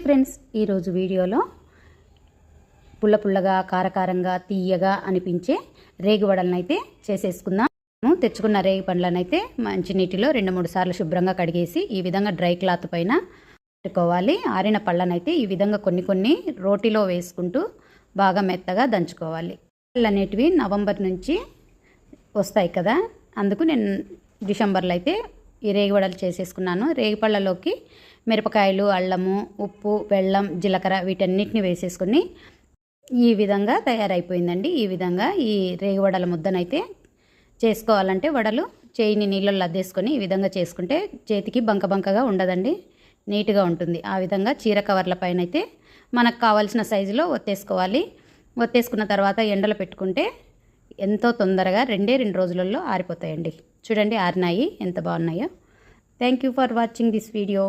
Friends, ఈరోజు వీడియోలో పుల్ల పుల్లగా కారకారంగా తీయగా అనిపించే రేగి వడలను అయితే చేసేసుకుందాం. తెచ్చుకున్న రేగి పండ్లను అయితే మంచి నీటిలో 2-3 సార్లు శుభ్రంగా కడిగేసి ఈ విధంగా డ్రై క్లాత్ పైన పెట్టుకోవాలి. ఆరిన పళ్ళను అయితే ఈ విధంగా కొన్ని రోటిలో వేసుకుంటూ బాగా మెత్తగా దంచుకోవాలి. పళ్ళు అనేటివి నవంబర్ నుంచి వస్తాయి కదా, అందుకు నేను డిసెంబర్లో అయితే ఈ రేగి వడలు చేసేసుకున్నాను. రేగి పళ్ళలోకి మిరపకాయలు, అల్లము, ఉప్పు, బెల్లం, జీలకర్ర వీటన్నిటిని వేసేసుకొని ఈ విధంగా తయారైపోయిందండి. ఈ విధంగా ఈ రేగి వడల ముద్దనైతే చేసుకోవాలంటే వడలు చేయిని నీళ్ళల్లో అద్దేసుకొని ఈ విధంగా చేసుకుంటే చేతికి బంకగా ఉండదండి, నీట్గా ఉంటుంది. ఆ విధంగా చీర కవర్ల పైన అయితే మనకు కావాల్సిన సైజులో ఒత్తేసుకోవాలి. ఒత్తేసుకున్న తర్వాత ఎండలో పెట్టుకుంటే ఎంతో తొందరగా 2 రోజులలో ఆరిపోతాయండి. చూడండి, ఆరినాయి ఎంత బాగున్నాయో. Thank you for watching this video.